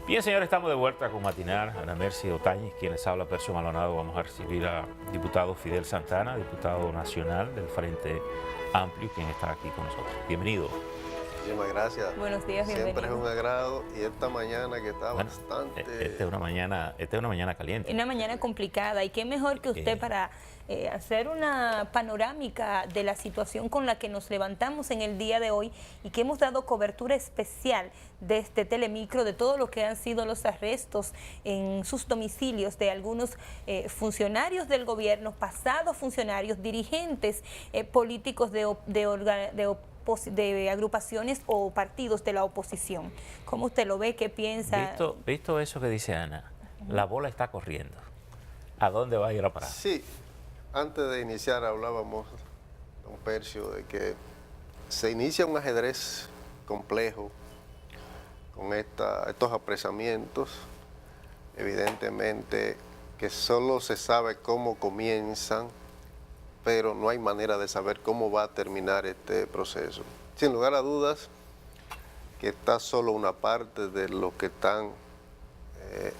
Bien, señores, estamos de vuelta con Matinal. Ana Mercy Otañez, quienes habla Percio Maldonado. Vamos a recibir al diputado Fidel Santana, diputado nacional del Frente Amplio, quien está aquí con nosotros. Bienvenido. Muchísimas gracias. Buenos días, bienvenido. Siempre es un agrado y esta mañana que está bastante... Esta es una mañana caliente. Una mañana complicada y qué mejor que usted para hacer una panorámica de la situación con la que nos levantamos en el día de hoy y que hemos dado cobertura especial desde Telemicro de todo lo que han sido los arrestos en sus domicilios de algunos funcionarios del gobierno, pasados funcionarios, dirigentes políticos de agrupaciones o partidos de la oposición. ¿Cómo usted lo ve? ¿Qué piensa? Visto eso que dice Ana, la bola está corriendo. ¿A dónde va a ir a parar? Sí, antes de iniciar hablábamos, don Percio, de que se inicia un ajedrez complejo con estos apresamientos. Evidentemente que solo se sabe cómo comienzan, pero no hay manera de saber cómo va a terminar este proceso. Sin lugar a dudas, que está solo una parte de los que están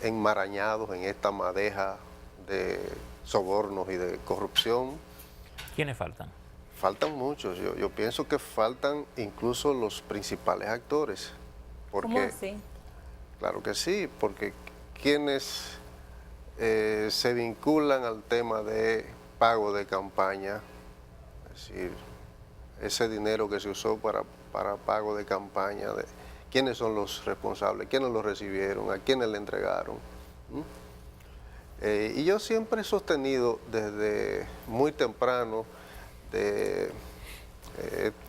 enmarañados en esta madeja de sobornos y de corrupción. ¿Quiénes faltan? Faltan muchos. Yo pienso que faltan incluso los principales actores. Porque, ¿Cómo así? Claro que sí, porque quienes se vinculan al tema de pago de campaña, es decir, ese dinero que se usó para pago de campaña, quiénes son los responsables, quiénes lo recibieron, a quiénes le entregaron. Y yo siempre he sostenido desde muy temprano de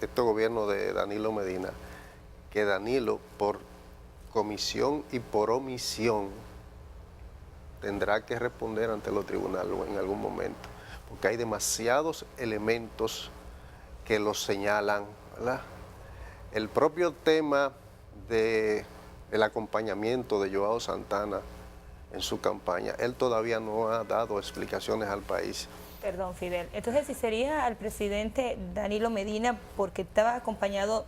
este gobierno de Danilo Medina, que Danilo por comisión y por omisión tendrá que responder ante los tribunales en algún momento, porque hay demasiados elementos que los señalan, ¿verdad? El propio tema del acompañamiento de Joao Santana en su campaña, él todavía no ha dado explicaciones al país. Perdón, Fidel. Entonces, si sería al presidente Danilo Medina porque estaba acompañado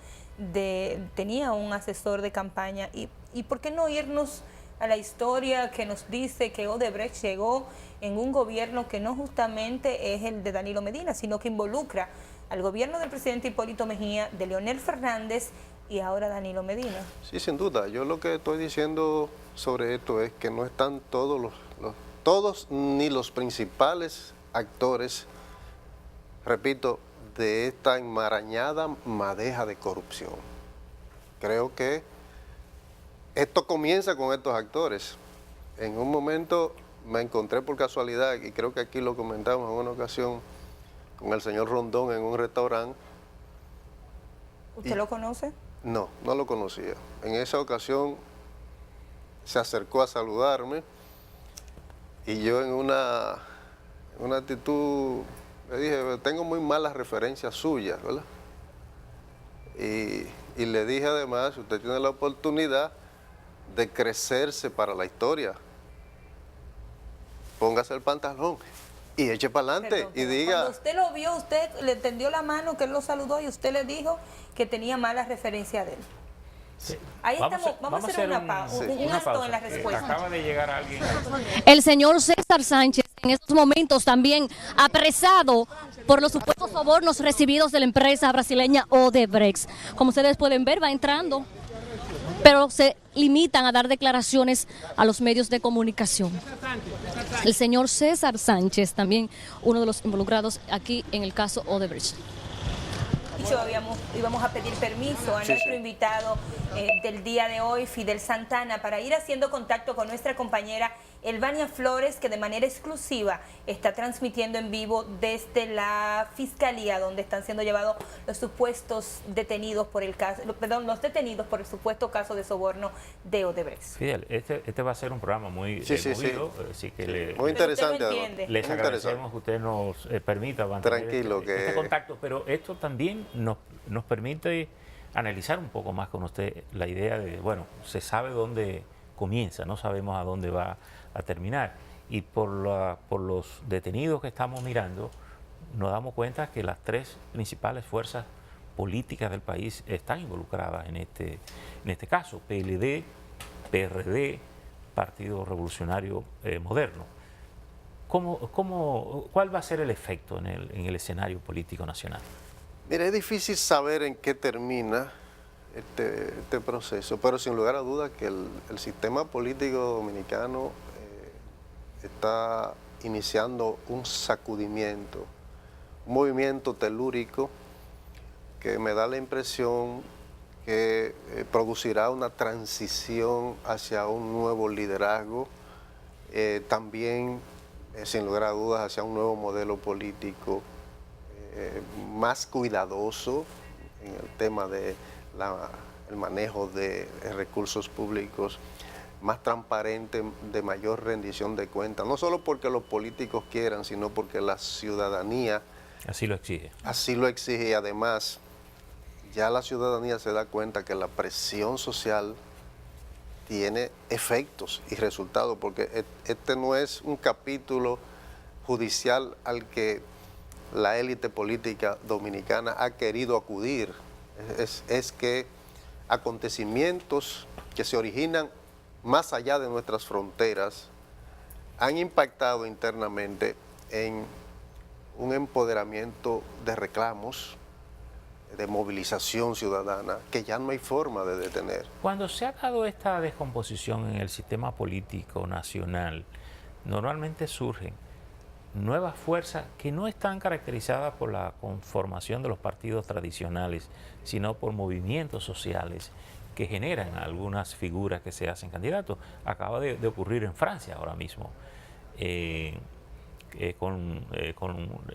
tenía un asesor de campaña, ¿y por qué no irnos a la historia que nos dice que Odebrecht llegó en un gobierno que no justamente es el de Danilo Medina, sino que involucra al gobierno del presidente Hipólito Mejía, de Leonel Fernández y ahora Danilo Medina? Sí, sin duda. Yo lo que estoy diciendo sobre esto es que no están todos ni los principales actores, repito, de esta enmarañada madeja de corrupción. Creo que esto comienza con estos actores. En un momento me encontré por casualidad, y creo que aquí lo comentamos en una ocasión, con el señor Rondón en un restaurante. ¿Usted lo conoce? No, no lo conocía. En esa ocasión se acercó a saludarme y yo en una actitud le dije, tengo muy malas referencias suyas, ¿verdad? Y le dije además, usted tiene la oportunidad de crecerse para la historia. Póngase el pantalón y eche para adelante y diga... Cuando usted lo vio, usted le tendió la mano, que él lo saludó y usted le dijo que tenía malas referencias de él. Sí. Ahí estamos, vamos a hacer un alto en la respuesta. Acaba de llegar alguien. El señor César Sánchez, en estos momentos también apresado por los supuestos sobornos recibidos de la empresa brasileña Odebrecht. Como ustedes pueden ver, va entrando, pero se limitan a dar declaraciones a los medios de comunicación. El señor César Sánchez, también uno de los involucrados aquí en el caso Odebrecht. Íbamos a pedir permiso a nuestro invitado del día de hoy, Fidel Santana, para ir haciendo contacto con nuestra compañera Elvania Flores, que de manera exclusiva está transmitiendo en vivo desde la Fiscalía, donde están siendo llevados los supuestos detenidos por el caso, los detenidos por el supuesto caso de soborno de Odebrecht. Fidel, este va a ser un programa muy movido, así que muy interesante. Les agradecemos que usted nos permita mantener este contacto, pero esto también nos permite analizar un poco más con usted la idea de, bueno, se sabe dónde comienza, no sabemos a dónde va a terminar. Y por los detenidos que estamos mirando, nos damos cuenta que las tres principales fuerzas políticas del país están involucradas en este caso. PLD, PRD, Partido Revolucionario Moderno. ¿Cuál va a ser el efecto en el escenario político nacional? Mira, es difícil saber en qué termina este proceso, pero sin lugar a dudas que el sistema político dominicano está iniciando un sacudimiento, un movimiento telúrico que me da la impresión que producirá una transición hacia un nuevo liderazgo, también, sin lugar a dudas, hacia un nuevo modelo político más cuidadoso en el tema de el manejo de recursos públicos, más transparente, de mayor rendición de cuentas, no solo porque los políticos quieran, sino porque la ciudadanía así lo exige. Así lo exige, y además ya la ciudadanía se da cuenta que la presión social tiene efectos y resultados, porque este no es un capítulo judicial al que la élite política dominicana ha querido acudir. Es que acontecimientos que se originan más allá de nuestras fronteras han impactado internamente en un empoderamiento de reclamos, de movilización ciudadana, que ya no hay forma de detener. Cuando se ha dado esta descomposición en el sistema político nacional, normalmente surgen nuevas fuerzas que no están caracterizadas por la conformación de los partidos tradicionales, sino por movimientos sociales que generan algunas figuras que se hacen candidatos. Acaba de ocurrir en Francia ahora mismo, con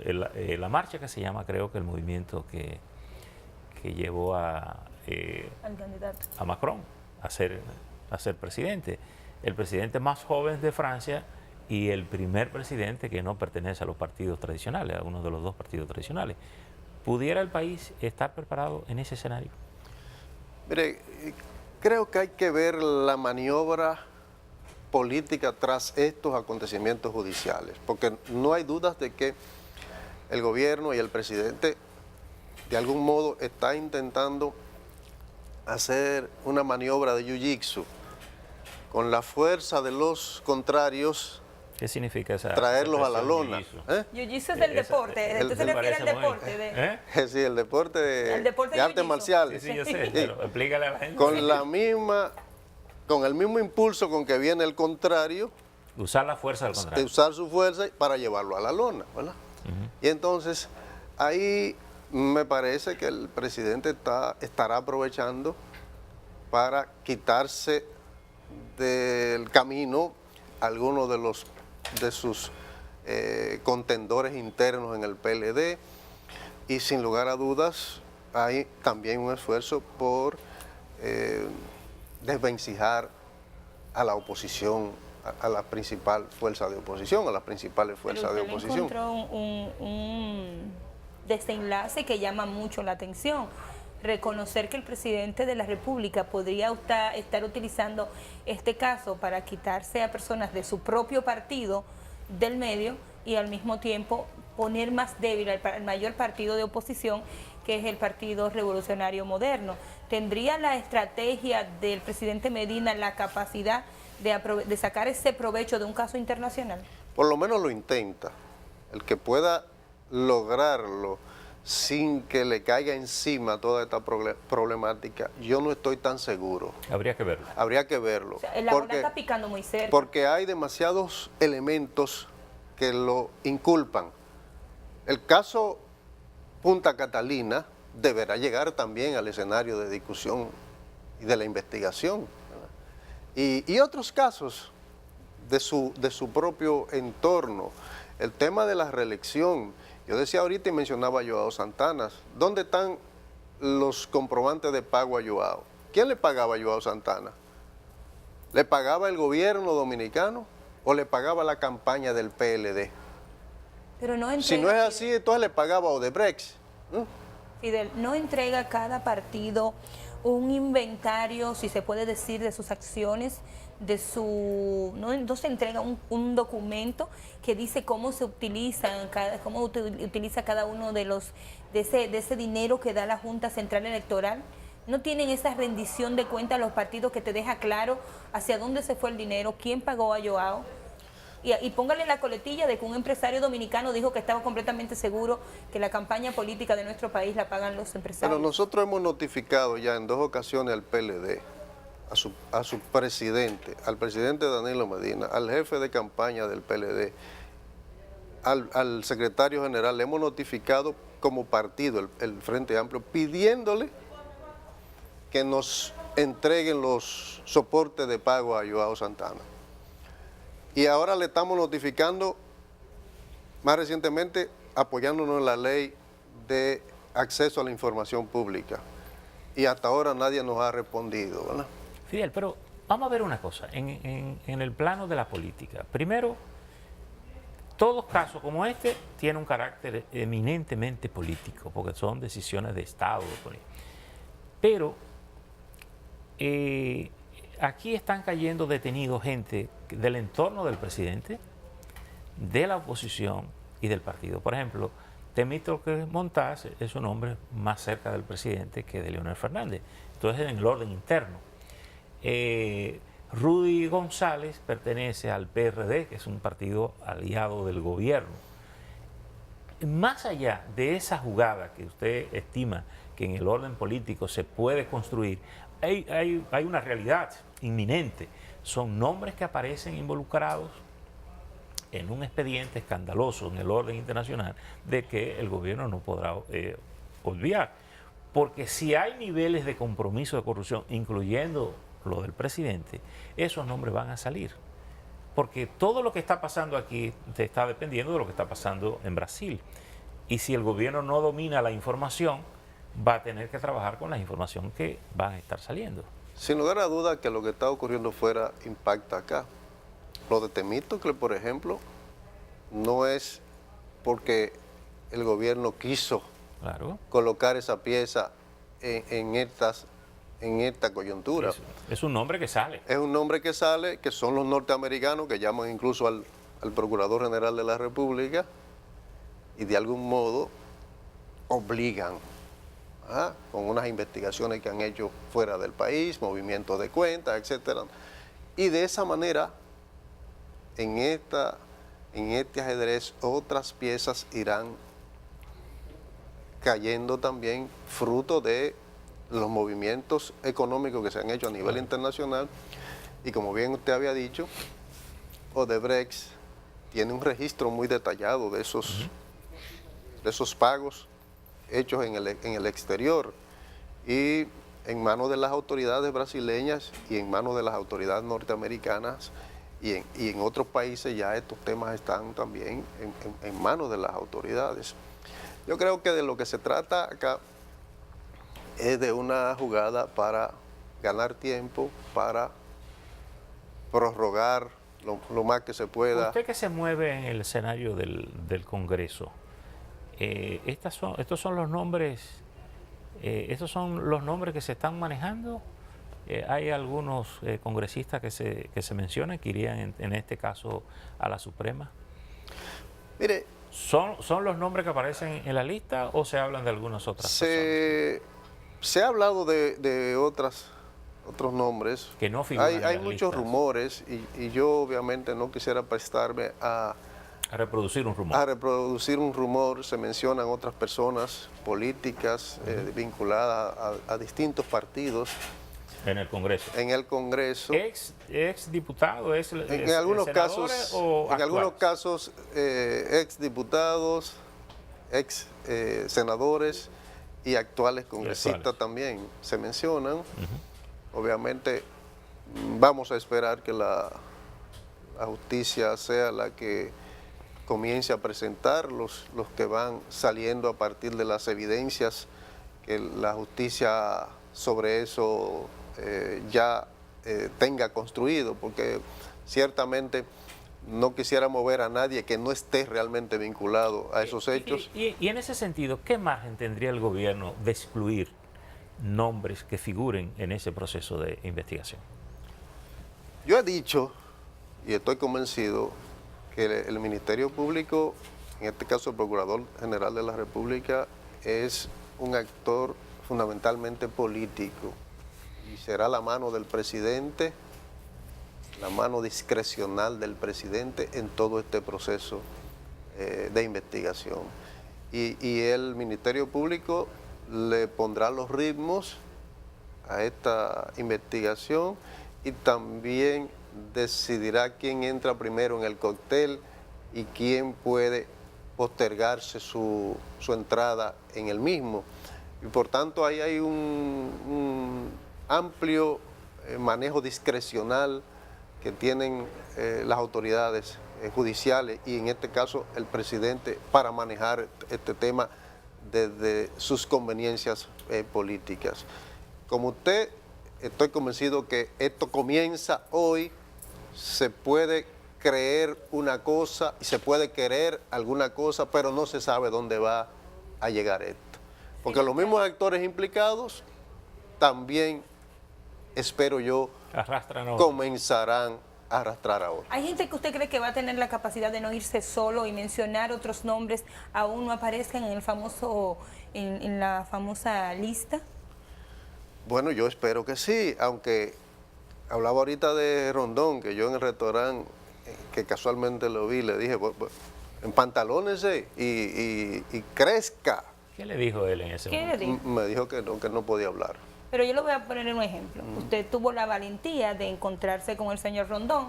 la marcha que se llama, creo que el movimiento que llevó a Macron a ser presidente. El presidente más joven de Francia y el primer presidente que no pertenece a los partidos tradicionales, a uno de los dos partidos tradicionales. ¿Pudiera el país estar preparado en ese escenario? Mire, creo que hay que ver la maniobra política tras estos acontecimientos judiciales, porque no hay dudas de que el gobierno y el presidente de algún modo está intentando hacer una maniobra de jiu-jitsu con la fuerza de los contrarios. ¿Qué significa esa? Traerlos a la lona. Jiu-jitsu es del deporte. ¿Usted se refiere al deporte? Sí, el deporte de artes marciales. Sí, yo sé, pero explícale a la gente. Con el mismo impulso con que viene el contrario. Usar la fuerza del contrario. Usar su fuerza para llevarlo a la lona, ¿verdad? Y entonces, ahí me parece que el presidente estará aprovechando para quitarse del camino algunos de sus contendores internos en el PLD, y sin lugar a dudas hay también un esfuerzo por desvencijar a la oposición, a la principal fuerza de oposición, a las principales fuerzas de oposición. Encontró un desenlace que llama mucho la atención. Reconocer que el presidente de la República podría estar utilizando este caso para quitarse a personas de su propio partido del medio y al mismo tiempo poner más débil al mayor partido de oposición, que es el Partido Revolucionario Moderno. ¿Tendría la estrategia del presidente Medina la capacidad de sacar ese provecho de un caso internacional? Por lo menos lo intenta. El que pueda lograrlo sin que le caiga encima toda esta problemática, yo no estoy tan seguro. Habría que verlo. Habría que verlo. O sea, la bola está picando muy cerca. Porque hay demasiados elementos que lo inculpan. El caso Punta Catalina deberá llegar también al escenario de discusión y de la investigación, ¿verdad? Y otros casos de su propio entorno. El tema de la reelección. Yo decía ahorita y mencionaba a Joao Santana. ¿Dónde están los comprobantes de pago a Joao? ¿Quién le pagaba a Joao Santana? ¿Le pagaba el gobierno dominicano o le pagaba la campaña del PLD? Pero no entrega, si no es así, entonces le pagaba a Odebrecht. Fidel, ¿no entrega cada partido un inventario, si se puede decir, de sus acciones? No se entrega un documento que dice cómo se utilizan, cómo utiliza cada uno de ese dinero que da la Junta Central Electoral, no tienen esa rendición de cuentas a los partidos que te deja claro hacia dónde se fue el dinero, quién pagó a Joao. Y póngale la coletilla de que un empresario dominicano dijo que estaba completamente seguro que la campaña política de nuestro país la pagan los empresarios. Bueno, nosotros hemos notificado ya en 2 ocasiones al PLD, a su presidente, al presidente Danilo Medina, al jefe de campaña del PLD, al secretario general, le hemos notificado como partido, el Frente Amplio, pidiéndole que nos entreguen los soportes de pago a Joao Santana. Y ahora le estamos notificando, más recientemente, apoyándonos en la ley de acceso a la información pública. Y hasta ahora nadie nos ha respondido, ¿verdad? Fidel, pero vamos a ver una cosa, en el plano de la política. Primero, todos casos como este tienen un carácter eminentemente político, porque son decisiones de Estado. Pero aquí están cayendo detenidos gente del entorno del presidente, de la oposición y del partido. Por ejemplo, Temístocles Montaz es un hombre más cerca del presidente que de Leonel Fernández. Entonces, en el orden interno. Rudy González pertenece al PRD, que es un partido aliado del gobierno. Más allá de esa jugada que usted estima que en el orden político se puede construir, hay una realidad inminente. Son nombres que aparecen involucrados en un expediente escandaloso en el orden internacional de que el gobierno no podrá olvidar. Porque si hay niveles de compromiso de corrupción, incluyendo lo del presidente, esos nombres van a salir. Porque todo lo que está pasando aquí está dependiendo de lo que está pasando en Brasil. Y si el gobierno no domina la información, va a tener que trabajar con la información que van a estar saliendo. Sin lugar a duda que lo que está ocurriendo fuera impacta acá. Lo de Temístocles, por ejemplo, no es porque el gobierno quiso colocar esa pieza en esta coyuntura. Es un nombre que sale. Es un nombre que sale, que son los norteamericanos, que llaman incluso al Procurador General de la República y de algún modo obligan, con unas investigaciones que han hecho fuera del país, movimientos de cuentas, etcétera. Y de esa manera, en este ajedrez, otras piezas irán cayendo también fruto de los movimientos económicos que se han hecho a nivel internacional. Y como bien usted había dicho, Odebrecht tiene un registro muy detallado de esos pagos hechos en el exterior y en manos de las autoridades brasileñas y en manos de las autoridades norteamericanas y en otros países ya estos temas están también en manos de las autoridades. Yo creo que de lo que se trata acá es de una jugada para ganar tiempo, para prorrogar lo más que se pueda. Usted que se mueve en el escenario del Congreso, estos son los nombres que se están manejando. Hay algunos congresistas que se mencionan que irían en este caso a la Suprema. Mire, ¿Son los nombres que aparecen en la lista o se hablan de algunas otras personas? Se ha hablado de otros nombres. Que no figuran hay muchos rumores y yo obviamente no quisiera prestarme a reproducir un rumor. A reproducir un rumor. Se mencionan otras personas políticas vinculadas a distintos partidos. En el Congreso. En el Congreso. Ex diputado, en algunos casos ex diputados, ex senadores y actuales congresistas también se mencionan. Obviamente vamos a esperar que la justicia sea la que comience a presentar los que van saliendo a partir de las evidencias que la justicia sobre eso ya tenga construido, porque ciertamente no quisiera mover a nadie que no esté realmente vinculado a esos hechos. Y en ese sentido, ¿qué margen tendría el gobierno de excluir nombres que figuren en ese proceso de investigación? Yo he dicho, y estoy convencido, que el Ministerio Público, en este caso el Procurador General de la República, es un actor fundamentalmente político y será la mano del presidente, la mano discrecional del presidente en todo este proceso de investigación. Y el Ministerio Público le pondrá los ritmos a esta investigación y también decidirá quién entra primero en el cóctel y quién puede postergarse su entrada en el mismo. Y por tanto ahí hay un amplio manejo discrecional que tienen las autoridades judiciales y en este caso el presidente para manejar este tema desde sus conveniencias políticas. Como usted, estoy convencido que esto comienza hoy, se puede creer una cosa y se puede querer alguna cosa, pero no se sabe dónde va a llegar esto. Porque los mismos actores implicados también, espero yo, comenzarán a arrastrar a otros. ¿Hay gente que usted cree que va a tener la capacidad de no irse solo y mencionar otros nombres aún no aparezcan en el famoso, en la famosa lista? Bueno, yo espero que sí, aunque hablaba ahorita de Rondón, que yo en el restaurante, que casualmente lo vi, le dije, en pantalones y crezca. ¿Qué le dijo él en ese momento? ¿Qué le dijo? Me dijo que no podía hablar. Pero yo le voy a poner un ejemplo. Usted tuvo la valentía de encontrarse con el señor Rondón.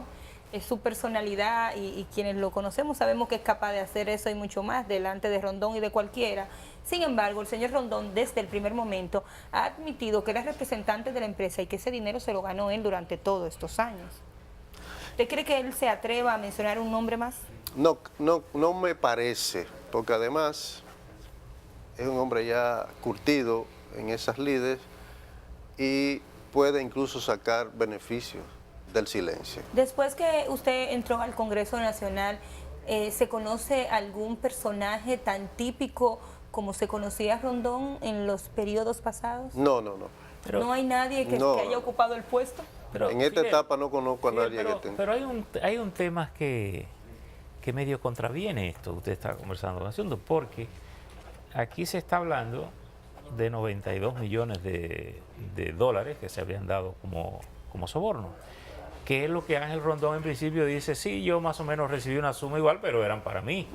Es su personalidad y quienes lo conocemos sabemos que es capaz de hacer eso y mucho más delante de Rondón y de cualquiera. Sin embargo, el señor Rondón desde el primer momento ha admitido que era representante de la empresa y que ese dinero se lo ganó él durante todos estos años. ¿Usted cree que él se atreva a mencionar un nombre más? No me parece, porque además es un hombre ya curtido en esas lides y puede incluso sacar beneficios del silencio. Después que usted entró al Congreso Nacional, ¿se conoce algún personaje tan típico como se conocía a Rondón en los periodos pasados? No. Pero ¿no hay nadie que haya ocupado el puesto? Pero, en esta etapa no conozco a nadie que tenga. Pero hay un tema que medio contraviene esto que usted está conversando con Asunto, porque aquí se está hablando de 92 millones de dólares que se habrían dado como soborno, que es lo que Ángel Rondón en principio dice, sí, yo más o menos recibí una suma igual, pero eran para mí,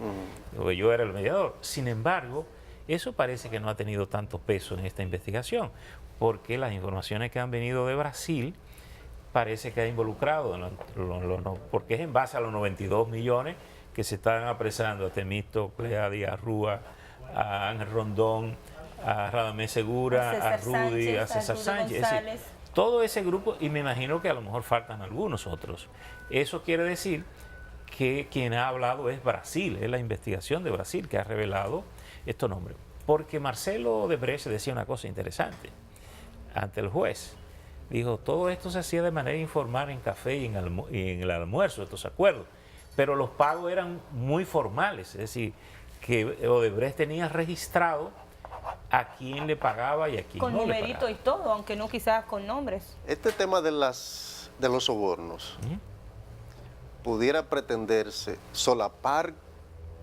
porque yo era el mediador. Sin embargo, eso parece que no ha tenido tanto peso en esta investigación, porque las informaciones que han venido de Brasil parece que ha involucrado, porque es en base a los 92 millones que se están apresando a Temístocles, a Díaz Rúa, a Ángel Rondón, a Radamés Segura, a Rudy, a César Sánchez. Es decir, todo ese grupo, y me imagino que a lo mejor faltan algunos otros. Eso quiere decir que quien ha hablado es Brasil, es la investigación de Brasil que ha revelado estos nombres. Porque Marcelo Odebrecht decía una cosa interesante ante el juez. Dijo, todo esto se hacía de manera informal en café y en el almuerzo, estos acuerdos. Pero los pagos eran muy formales, es decir, que Odebrecht tenía registrado a quién le pagaba y a quién no le pagaba. Con numerito y todo, aunque no quizás con nombres. Este tema de los sobornos pudiera pretenderse solapar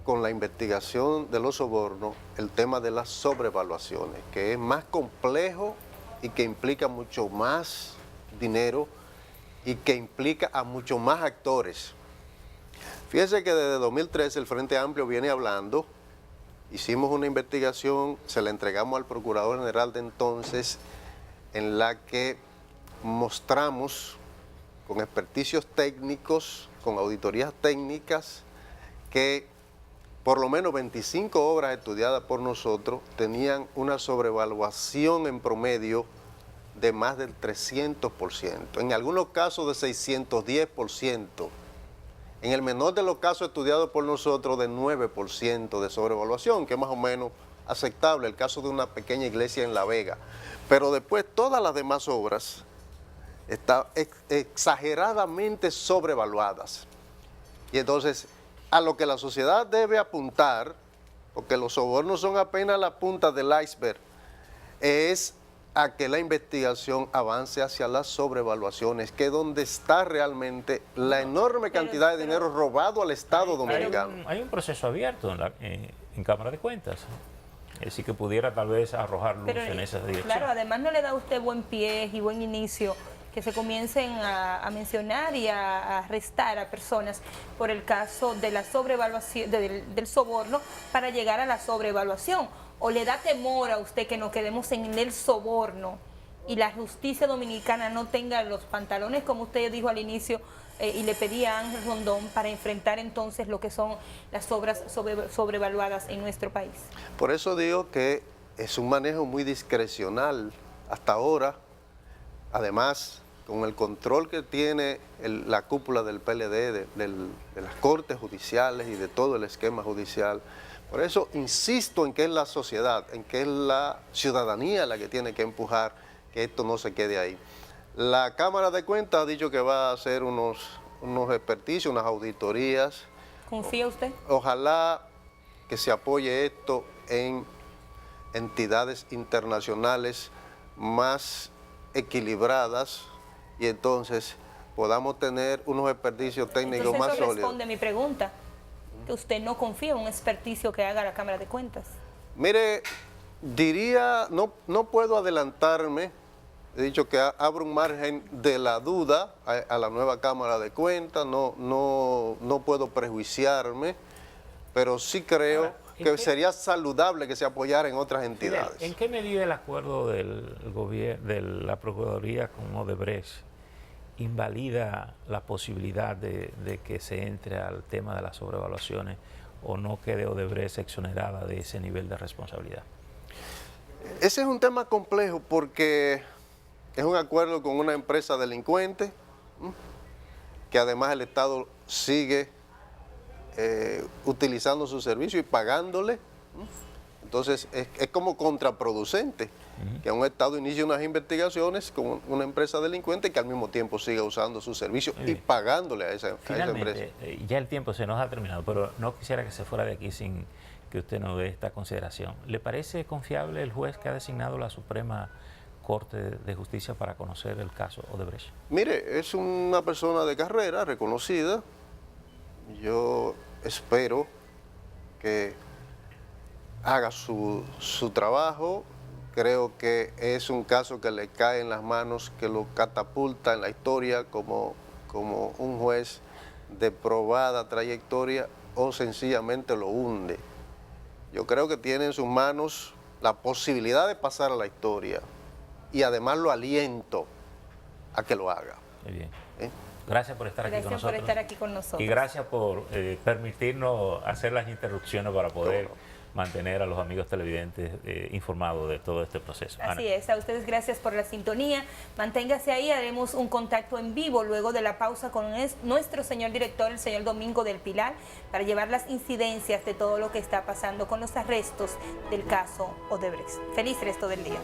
con la investigación de los sobornos el tema de las sobrevaluaciones, que es más complejo y que implica mucho más dinero y que implica a muchos más actores. Fíjense que desde 2013 el Frente Amplio viene hablando, hicimos una investigación, se la entregamos al Procurador General de entonces, en la que mostramos con experticios técnicos, con auditorías técnicas, que por lo menos 25 obras estudiadas por nosotros tenían una sobrevaluación en promedio de más del 300%, en algunos casos de 610%. En el menor de los casos estudiados por nosotros, de 9% de sobrevaluación, que es más o menos aceptable, el caso de una pequeña iglesia en La Vega. Pero después todas las demás obras están exageradamente sobrevaluadas. Y entonces, a lo que la sociedad debe apuntar, porque los sobornos son apenas la punta del iceberg, es a que la investigación avance hacia las sobrevaluaciones, que es donde está realmente la enorme cantidad de dinero robado al Estado dominicano. Hay un proceso abierto en Cámara de Cuentas. Así que pudiera tal vez arrojar luz en esa dirección. Claro, además no le da a usted buen pie y buen inicio que se comiencen a mencionar y a arrestar a personas por el caso de la sobrevaluación, del soborno para llegar a la sobrevaluación. ¿O le da temor a usted que nos quedemos en el soborno y la justicia dominicana no tenga los pantalones, como usted dijo al inicio, y le pedía a Ángel Rondón, para enfrentar entonces lo que son las obras sobrevaluadas en nuestro país? Por eso digo que es un manejo muy discrecional hasta ahora. Además, con el control que tiene la cúpula del PLD, de las cortes judiciales y de todo el esquema judicial. Por eso insisto en que es la sociedad, en que es la ciudadanía la que tiene que empujar que esto no se quede ahí. La Cámara de Cuentas ha dicho que va a hacer unos experticios, unas auditorías. ¿Confía usted? Ojalá que se apoye esto en entidades internacionales más equilibradas y entonces podamos tener unos experticios técnicos más sólidos. Eso responde a mi pregunta, que usted no confía en un experticio que haga la Cámara de Cuentas. Mire, diría, no puedo adelantarme, he dicho que abro un margen de la duda a la nueva Cámara de Cuentas, no puedo prejuiciarme, pero sí creo que sería saludable que se apoyara en otras entidades. ¿En qué medida el acuerdo del gobierno, de la Procuraduría con Odebrecht invalida la posibilidad de que se entre al tema de las sobrevaluaciones o no quede Odebrecht exonerada de ese nivel de responsabilidad? Ese es un tema complejo porque es un acuerdo con una empresa delincuente, que además el Estado sigue utilizando su servicio y pagándole. Entonces es como contraproducente que un Estado inicie unas investigaciones con una empresa delincuente que al mismo tiempo siga usando su servicio y pagándole a esa empresa. Ya el tiempo se nos ha terminado, pero no quisiera que se fuera de aquí sin que usted nos dé esta consideración. ¿Le parece confiable el juez que ha designado la Suprema Corte de Justicia para conocer el caso Odebrecht? Mire, es una persona de carrera reconocida. Yo espero que haga su trabajo. Creo que es un caso que le cae en las manos, que lo catapulta en la historia como un juez de probada trayectoria, o sencillamente lo hunde. Yo creo que tiene en sus manos la posibilidad de pasar a la historia y además lo aliento a que lo haga. Muy bien. Gracias por estar aquí con nosotros. Gracias por estar aquí con nosotros. Y gracias por permitirnos hacer las interrupciones para poder mantener a los amigos televidentes informados de todo este proceso. Así es, a ustedes gracias por la sintonía. Manténgase ahí, haremos un contacto en vivo luego de la pausa con nuestro señor director, el señor Domingo del Pilar, para llevar las incidencias de todo lo que está pasando con los arrestos del caso Odebrecht. Feliz resto del día.